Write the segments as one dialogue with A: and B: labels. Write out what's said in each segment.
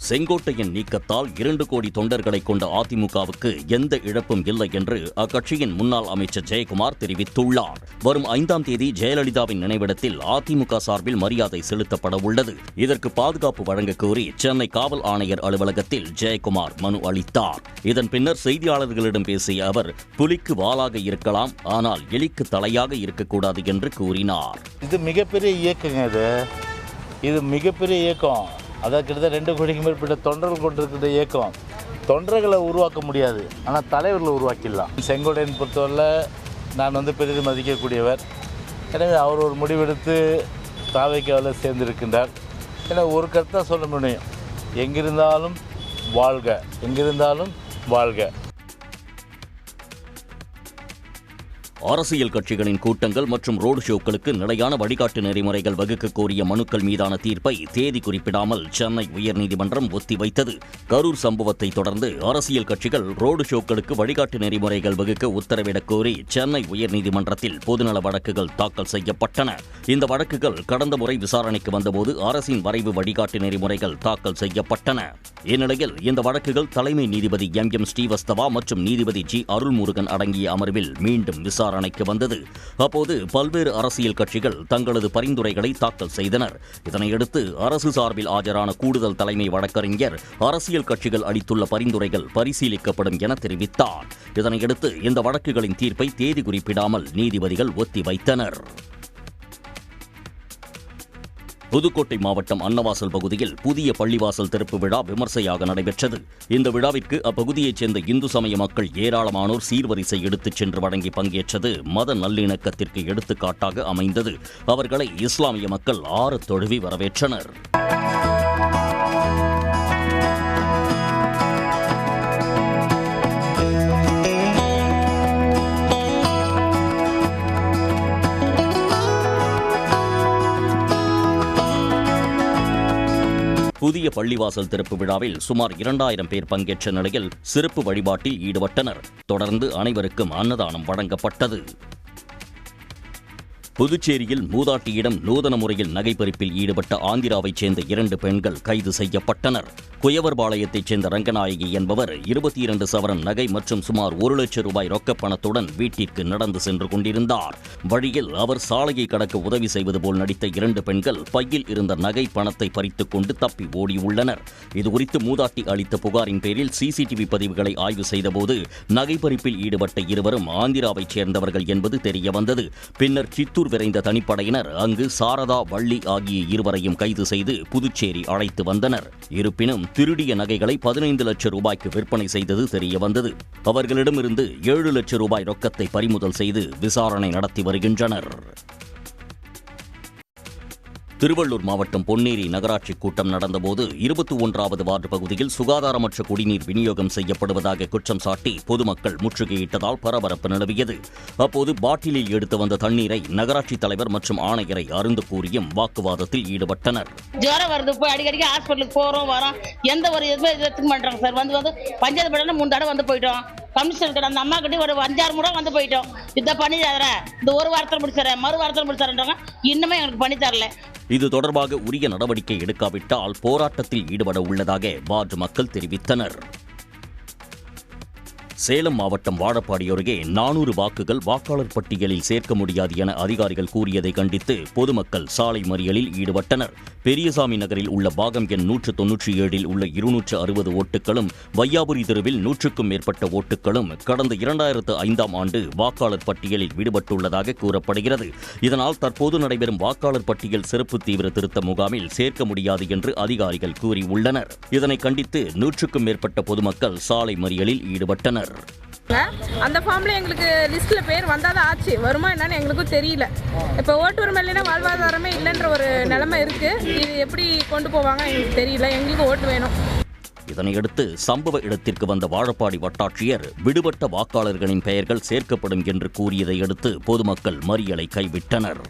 A: செங்கோட்டையின் நீக்கத்தால் 2 கோடி தொண்டர்களை கொண்ட அதிமுகவுக்கு எந்த இழப்பும் இல்லை என்று அக்கட்சியின் முன்னாள் அமைச்சர் ஜெயக்குமார் தெரிவித்துள்ளார். வரும் 5ஆம் தேதி ஜெயலலிதாவின் நினைவிடத்தில் அதிமுக சார்பில் மரியாதை செலுத்தப்பட உள்ளது. இதற்கு பாதுகாப்பு வழங்க கோரி சென்னை காவல் ஆணையர் அலுவலகத்தில் ஜெயக்குமார் மனு அளித்தார். இதன் பின்னர் செய்தியாளர்களிடம் பேசிய அவர், புலிக்கு வாலாக இருக்கலாம், ஆனால் எலிக்கு தலையாக இருக்கக்கூடாது என்று கூறினார்.
B: இது மிகப்பெரிய இயக்கங்க. இது மிகப்பெரிய இயக்கம். அதாவது கிட்டத்தட்ட 2 கோடிக்கு மேற்பட்ட தொண்டர்கள் கொண்டிருக்கிற இயக்கம். தொண்டர்களை உருவாக்க முடியாது, ஆனால் தலைவர்களை உருவாக்கிடலாம். செங்கோட்டையன் பொறுத்தவரை நான் பெரிதும் மதிக்கக்கூடியவர். எனவே அவர் ஒரு முடிவெடுத்து தாவேக்காவில் சேர்ந்திருக்கின்றார். எனவே ஒரு கருத்தாக சொல்ல முடியும், எங்கிருந்தாலும் வாழ்க, எங்கிருந்தாலும் வாழ்க.
A: அரசியல் கட்சிகளின் கூட்டங்கள் மற்றும் ரோடு ஷோக்களுக்கு நிலையான வழிகாட்டு நெறிமுறைகள் வகுக்க கோரிய மனுக்கள் மீதான தீர்ப்பை தேதி குறிப்பிடாமல் சென்னை உயர்நீதிமன்றம் ஒத்திவைத்தது. கரூர் சம்பவத்தை தொடர்ந்து அரசியல் கட்சிகள் ரோடு ஷோக்களுக்கு வழிகாட்டு நெறிமுறைகள் வகுக்க உத்தரவிடக் கோரி சென்னை உயர்நீதிமன்றத்தில் பொதுநல வழக்குகள் தாக்கல் செய்யப்பட்டன. இந்த வழக்குகள் கடந்த முறை விசாரணைக்கு வந்தபோது அரசின் வரைவு வழிகாட்டு நெறிமுறைகள் தாக்கல் செய்யப்பட்டன. இந்நிலையில் இந்த வழக்குகள் தலைமை நீதிபதி எம் ஸ்ரீவஸ்தவா மற்றும் நீதிபதி ஜி அருள்முருகன் அடங்கிய அமர்வில் மீண்டும் விசாரணைக்கு வந்தது. அப்போது பல்வேறு அரசியல் கட்சிகள் தங்களது பரிந்துரைகளை தாக்கல் செய்தனர். இதனையடுத்து அரசு சார்பில் ஆஜரான கூடுதல் தலைமை வழக்கறிஞர் அரசியல் கட்சிகள் அளித்துள்ள பரிந்துரைகள் பரிசீலிக்கப்படும் என தெரிவித்தார். இதனையடுத்து இந்த வழக்குகளின் தீர்ப்பை தேதி குறிப்பிடாமல் நீதிபதிகள் ஒத்திவைத்தனர். புதுக்கோட்டை மாவட்டம் அன்னவாசல் பகுதியில் புதிய பள்ளிவாசல் திறப்பு விழா விமர்சையாக நடைபெற்றது. இந்த விழாவிற்கு அப்பகுதியைச் சேர்ந்த இந்து சமய மக்கள் ஏராளமானோர் சீர்வரிசை எடுத்துச் சென்று வழங்கி பங்கேற்றது மத நல்லிணக்கத்திற்கு எடுத்துக்காட்டாக அமைந்தது. அவர்களை இஸ்லாமிய மக்கள் ஆறத் தழுவி வரவேற்றனர். புதிய பள்ளிவாசல் திறப்பு விழாவில் சுமார் 2000 பேர் பங்கேற்ற நிலையில் சிறப்பு வழிபாட்டில் ஈடுபட்டனர். தொடர்ந்து அனைவருக்கும் அன்னதானம் வழங்கப்பட்டது. புதுச்சேரியில் மூதாட்டியிடம் நூதன முறையில் நகைப்பறிப்பில் ஈடுபட்ட ஆந்திராவைச் சேர்ந்த 2 பெண்கள் கைது செய்யப்பட்டனர். குயவர்பாளையத்தைச் சேர்ந்த ரங்கநாயகி என்பவர் 22 சவரன் நகை மற்றும் சுமார் 1 லட்சம் ரூபாய் ரொக்கப் பணத்துடன் வீட்டிற்கு நடந்து சென்று கொண்டிருந்தார். வழியில் அவர் சாலையை கடக்க உதவி செய்வது போல் நடித்த 2 பெண்கள் பையில் இருந்த நகை பணத்தை பறித்துக் கொண்டு தப்பி ஓடியுள்ளனர். இதுகுறித்து மூதாட்டி அளித்த புகாரின் பேரில் சிசிடிவி பதிவுகளை ஆய்வு செய்தபோது நகைப்பறிப்பில் ஈடுபட்ட இருவரும் ஆந்திராவைச் சேர்ந்தவர்கள் என்பது தெரியவந்தது. பின்னர் சித்தூர் விரைந்த தனிப்படையினர் அங்கு சாரதா, வள்ளி ஆகிய இருவரையும் கைது செய்து புதுச்சேரி அழைத்து வந்தனர். இருப்பினும் திருடிய நகைகளை 15 லட்சம் ரூபாய்க்கு விற்பனை செய்தது தெரியவந்தது. அவர்களிடமிருந்து 7 லட்சம் ரூபாய் ரொக்கத்தை பறிமுதல் செய்து விசாரணை நடத்தி வருகின்றனர். திருவள்ளூர் மாவட்டம் பொன்னேரி நகராட்சி கூட்டம் நடந்தபோது 21வது வார்டு பகுதியில் சுகாதாரமற்ற குடிநீர் விநியோகம் செய்யப்படுவதாக குற்றம் சாட்டி பொதுமக்கள் முற்றுகையிட்டதால் பரபரப்பு நிலவியது. அப்போது பாட்டிலில் எடுத்து வந்த தண்ணீரை நகராட்சி தலைவர் மற்றும் ஆணையரை அருந்த கூறியும் வாக்குவாதத்தில் ஈடுபட்டனர்.
C: ஜுரம் வருது, போய் அடிக்கடிக்கு ஹாஸ்பிட்டலுக்கு போறோம் வரோம், எந்த ஒரு இதுவுமே எடுத்துக்க மாட்டாங்க சார். வந்து பஞ்சாயத்து படம் 3 தடவை வந்து போயிட்டோம். கமிஷனர் கிட்ட அந்த அம்மா கிட்ட ஒரு 5-6 முறை வந்து போயிட்டோம். இதை பண்ணி தரேன், இந்த ஒரு வாரத்தில் முடிச்சிடறேன், மறு வாரத்தில் முடிச்சிடறேன்றாங்க. இன்னுமே எங்களுக்கு பண்ணி தரல.
A: இது தொடர்பாக உரிய நடவடிக்கை எடுக்காவிட்டால் போராட்டத்தில் ஈடுபட உள்ளதாக வார்டு மக்கள் தெரிவித்தனர். சேலம் மாவட்டம் வாழப்பாடி அருகே 400 வாக்குகள் வாக்காளர் பட்டியலில் சேர்க்க முடியாது என அதிகாரிகள் கூறியதை கண்டித்து பொதுமக்கள் சாலை மறியலில் ஈடுபட்டனர். பெரியசாமி நகரில் உள்ள பாகம் எண் 197 உள்ள 260 ஓட்டுகளும், வையாபுரி தெருவில் 100க்கும் மேற்பட்ட ஓட்டுகளும் கடந்த 2005ஆம் ஆண்டு வாக்காளர் பட்டியலில் விடுபட்டுள்ளதாக கூறப்படுகிறது. இதனால் தற்போது நடைபெறும் வாக்காளர் பட்டியல் சிறப்பு தீவிர திருத்த முகாமில் சேர்க்க முடியாது என்று அதிகாரிகள் கூறியுள்ளனர். இதனை கண்டித்து 100க்கும் மேற்பட்ட பொதுமக்கள் சாலை மறியலில் ஈடுபட்டனர்.
D: அந்த ஃபார்ம்ல எங்களுக்கு லிஸ்ட்ல பேர் வந்தாதான் ஆச்சு, வருமா என்னன்னு எங்களுக்கும் தெரியல. இப்போ ஓட்டு உரிமை இல்லைன்னா வாழ்வாதாரமே இல்லைன்ற ஒரு நிலைமை இருக்கு. இது எப்படி கொண்டு போவாங்க எங்களுக்கு தெரியல. எங்களுக்கு ஓட்டு வேணும்.
A: இதனையடுத்து சம்பவ இடத்திற்கு வந்த வாழப்பாடி வட்டாட்சியர் விடுபட்ட வாக்காளர்களின் பெயர்கள் சேர்க்கப்படும் என்று கூறியதை அடுத்து பொதுமக்கள் மறியலை கைவிட்டனர்.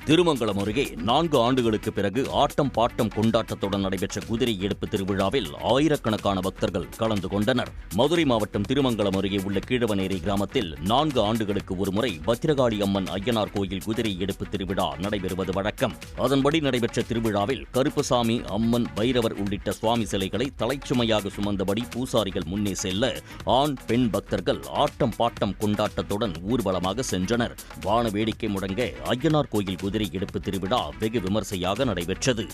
A: திருமங்கலம் அருகே 4 ஆண்டுகளுக்கு பிறகு ஆட்டம் பாட்டம் கொண்டாட்டத்துடன் நடைபெற்ற குதிரை எடுப்பு திருவிழாவில் ஆயிரக்கணக்கான பக்தர்கள் கலந்து கொண்டனர். மதுரை மாவட்டம் திருமங்கலம் அருகே உள்ள கீழவனேரி கிராமத்தில் 4 ஆண்டுகளுக்கு ஒருமுறை பத்திரகாளி அம்மன் ஐயனார் கோயில் குதிரை எடுப்பு திருவிழா நடைபெறுவது வழக்கம். அதன்படி நடைபெற்ற திருவிழாவில் கருப்பசாமி, அம்மன், பைரவர் உள்ளிட்ட சுவாமி சிலைகளை தலைச்சுமையாக சுமந்தபடி பூசாரிகள் முன்னே செல்ல ஆண், பெண் பக்தர்கள் ஆட்டம் பாட்டம் கொண்டாட்டத்துடன் ஊர்வலமாக சென்றனர். வான வேடிக்கை முழங்க ஐயனார் கோயில் குதிரை எடுப்பு திருவிழா வெகு விமர்சையாக நடைபெற்றது.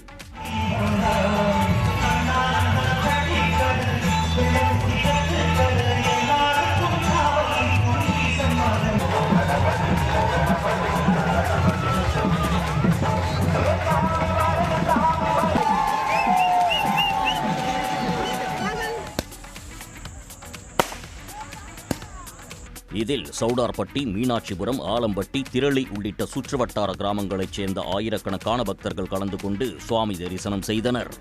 A: இதில் சவுடார்பட்டி, மீனாட்சிபுரம், ஆலம்பட்டி, திரளி உள்ளிட்ட சுற்றுவட்டார கிராமங்களைச் சேர்ந்த ஆயிரக்கணக்கான பக்தர்கள் கலந்து கொண்டு சுவாமி தரிசனம் செய்தனர்.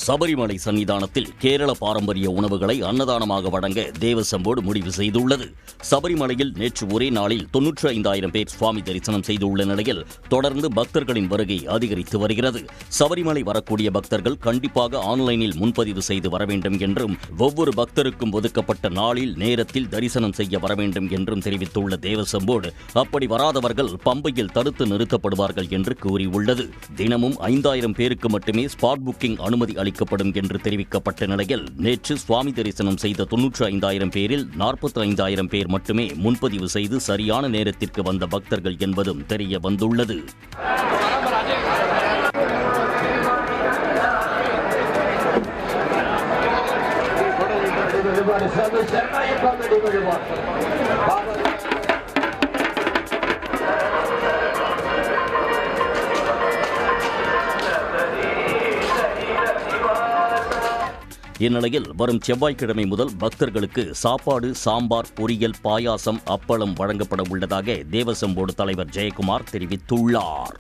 A: சபரிமலை சன்னிதானத்தில் கேரள பாரம்பரிய உணவுகளை அன்னதானமாக வழங்க தேவசம் போர்டு முடிவு செய்துள்ளது. சபரிமலையில் நேற்று ஒரே நாளில் 95,000 பேர் சுவாமி தரிசனம் செய்துள்ள நிலையில் தொடர்ந்து பக்தர்களின் வருகை அதிகரித்து வருகிறது. சபரிமலை வரக்கூடிய பக்தர்கள் கண்டிப்பாக ஆன்லைனில் முன்பதிவு செய்து வர வேண்டும் என்றும், ஒவ்வொரு பக்தருக்கும் ஒதுக்கப்பட்ட நாளில் நேரத்தில் தரிசனம் செய்ய வர வேண்டும் என்றும் தெரிவித்துள்ள தேவசம் போர்டு, அப்படி வராதவர்கள் பம்பையில் தடுத்து நிறுத்தப்படுவார்கள் என்று கூறியுள்ளது. தினமும் 5,000 பேருக்கு மட்டுமே ஸ்பாட் புக்கிங் அனுமதி அளிக்கப்படும் என்று தெரிவிக்கப்பட்ட நிலையில் நேற்று சுவாமி தரிசனம் செய்த 95,000 பேரில் 45,000 பேர் மட்டுமே முன்பதிவு செய்து சரியான நேரத்திற்கு வந்த பக்தர்கள் என்பதும் தெரிய வந்துள்ளது. இந்நிலையில் வரும் செவ்வாய்க்கிழமை முதல் பக்தர்களுக்கு சாப்பாடு, சாம்பார், பொரியல், பாயாசம், அப்பளம் வழங்கப்பட உள்ளதாக தேவசம் போர்டு தலைவர் ஜெயக்குமார் தெரிவித்துள்ளார்.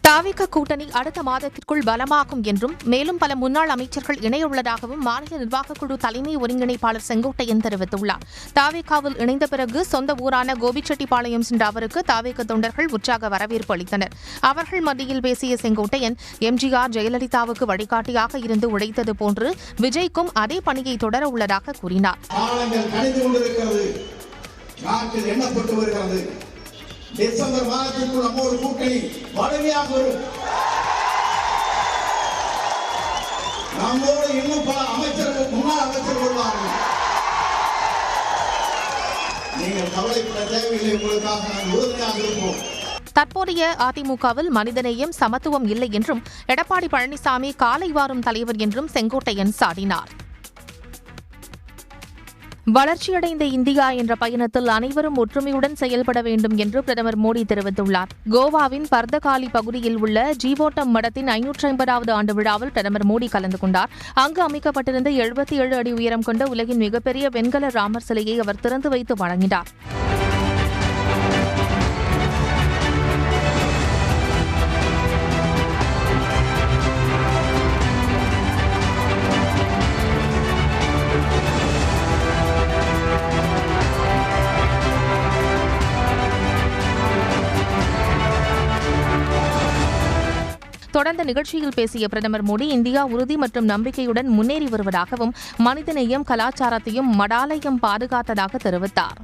E: தாவேகா கூட்டணி அடுத்த மாதத்திற்குள் பலமாகும் என்றும், மேலும் பல முன்னாள் அமைச்சர்கள் இணையுள்ளதாகவும் மாநில நிர்வாகக்குழு தலைமை ஒருங்கிணைப்பாளர் செங்கோட்டையன் தெரிவித்துள்ளார். தாவேகாவில் இணைந்த பிறகு சொந்த ஊரான கோபிச்செட்டிப்பாளையம் சென்ற அவருக்கு தாவேகா தொண்டர்கள் உற்சாக வரவேற்பு அளித்தனர். அவர்கள் மத்தியில் பேசிய செங்கோட்டையன், எம்ஜிஆர், ஜெயலலிதாவுக்கு வழிகாட்டியாக இருந்து உழைத்தது போன்று விஜய்க்கும் அதே பணியை தொடர உள்ளதாக கூறினார்.
F: டிசம்பர் மாதத்திற்குள் நம்மோடு கூட்டணி வலிமையாக வரும். நம்மோடு இன்னும் பல அமைச்சர்கள், முன்னாள் அமைச்சர்கள் வருவார்கள். நீங்கள் கவலைப்பட தேவையில்லை, உங்களுக்காக நாங்கள் உறுதியாக இருப்போம்.
E: தற்போதைய அதிமுகவில் மனிதநேயம், சமத்துவம் இல்லை என்றும், எடப்பாடி பழனிசாமி காலை வாரும் தலைவர் என்றும் செங்கோட்டையன் சாடினார். வளர்ச்சியடைந்த இந்தியா என்ற பயணத்தில் அனைவரும் ஒற்றுமையுடன் செயல்பட வேண்டும் என்று பிரதமர் மோடி தெரிவித்துள்ளார். கோவாவின் பர்தகாலி பகுதியில் உள்ள ஜீவோட்டம் மடத்தின் 550வது ஆண்டு விழாவில் பிரதமர் மோடி கலந்து கொண்டார். அங்கு அமைக்கப்பட்டிருந்த 77 அடி உயரம் கொண்ட உலகின் மிகப்பெரிய வெண்கல ராமர் சிலையை அவர் திறந்து வைத்து வழங்கினார். தொடர்ந்த நிகழ்ச்சியில் பேசிய பிரதமர் மோடி, இந்தியா உறுதி மற்றும் நம்பிக்கையுடன் முன்னேறி வருவதாகவும், மனிதநேயம், கலாச்சாரத்தையும் மடாலயம் பாதுகாத்ததாக தெரிவித்தார்.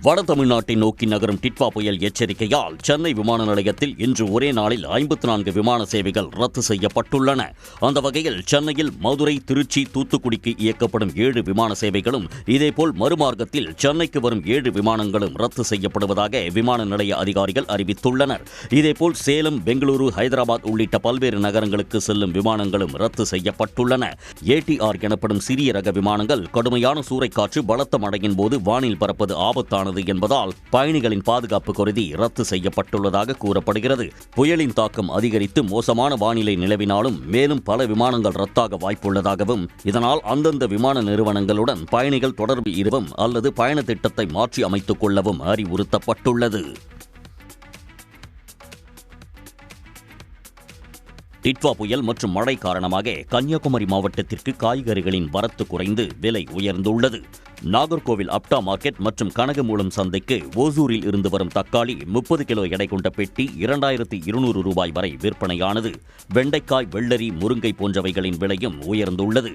A: வட தமிழ்நாட்டை நோக்கி நகரும் டிட்வா புயல் எச்சரிக்கையால் சென்னை விமான நிலையத்தில் இன்று ஒரே நாளில் 54 விமான சேவைகள் ரத்து செய்யப்பட்டுள்ளன. அந்த வகையில் சென்னையில் மதுரை, திருச்சி, தூத்துக்குடிக்கு இயக்கப்படும் 7 விமான சேவைகளும், இதேபோல் மறுமார்க்கத்தில் சென்னைக்கு வரும் 7 விமானங்களும் ரத்து செய்யப்படுவதாக விமான நிலைய அதிகாரிகள் அறிவித்துள்ளனர். இதேபோல் சேலம், பெங்களூரு, ஹைதராபாத் உள்ளிட்ட பல்வேறு நகரங்களுக்கு செல்லும் விமானங்களும் ரத்து செய்யப்பட்டுள்ளன. ஏடிஆர் எனப்படும் சிறிய ரக விமானங்கள் கடுமையான சூறைக்காற்று, பலத்த மழையின் போது வானில் பறப்பது ஆபத்தானது என்பதால் பயணிகளின் பாதுகாப்பு கருதி ரத்து செய்யப்பட்டுள்ளதாக கூறப்படுகிறது. புயலின் தாக்கம் அதிகரித்து மோசமான வானிலை நிலவினாலும் மேலும் பல விமானங்கள் ரத்தாக வாய்ப்புள்ளதாகவும், இதனால் அந்தந்த விமான நிறுவனங்களுடன் பயணிகள் தொடர்பு இருவும் அல்லது பயண திட்டத்தை மாற்றி அமைத்துக் கொள்ளவும் அறிவுறுத்தப்பட்டுள்ளது. டிட்வா புயல் மற்றும் மழை காரணமாக கன்னியாகுமரி மாவட்டத்திற்கு காய்கறிகளின் வரத்து குறைந்து விலை உயர்ந்துள்ளது. நாகர்கோவில் அப்டா மார்க்கெட் மற்றும் கனகமூலம் சந்தைக்கு ஓசூரில் இருந்து வரும் தக்காளி 30 கிலோ எடை கொண்ட பெட்டி 2200 ரூபாய் வரை விற்பனையானது. வெண்டைக்காய், வெள்ளரி, முருங்கை போன்றவைகளின் விலையும் உயர்ந்துள்ளது.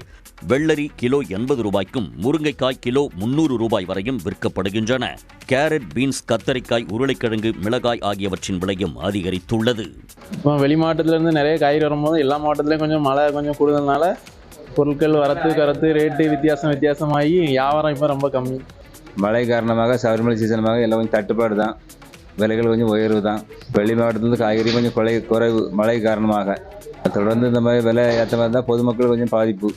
A: வெள்ளரி கிலோ 80 ரூபாய்க்கும் முருங்கைக்காய் கிலோ 300 ரூபாய் வரையும் விற்கப்படுகின்றன. கேரட், பீன்ஸ், கத்தரிக்காய், உருளைக்கிழங்கு, மிளகாய் ஆகியவற்றின் விலையும் அதிகரித்துள்ளது.
G: இப்போ வெளி மாவட்டத்திலேருந்து நிறைய காய்கறி வரும்போது எல்லா மாவட்டத்திலையும் கொஞ்சம் மழை கூடுதல்னால பொருட்கள் வரத்து ரேட்டு வித்தியாசமாகி வியாபாரம் இப்போ ரொம்ப கம்மி.
H: மழை காரணமாக சபரிமலை சீசனமாக எல்லாம் கொஞ்சம் தட்டுப்பாடு தான், விலைகள் கொஞ்சம் உயர்வு தான். வெளி மாவட்டத்திலேருந்து காய்கறி கொஞ்சம் குறைவு மழை காரணமாக. தொடர்ந்து இந்த மாதிரி விலை ஏற்ற மாதிரி தான் பொதுமக்கள் கொஞ்சம் பாதிப்பு.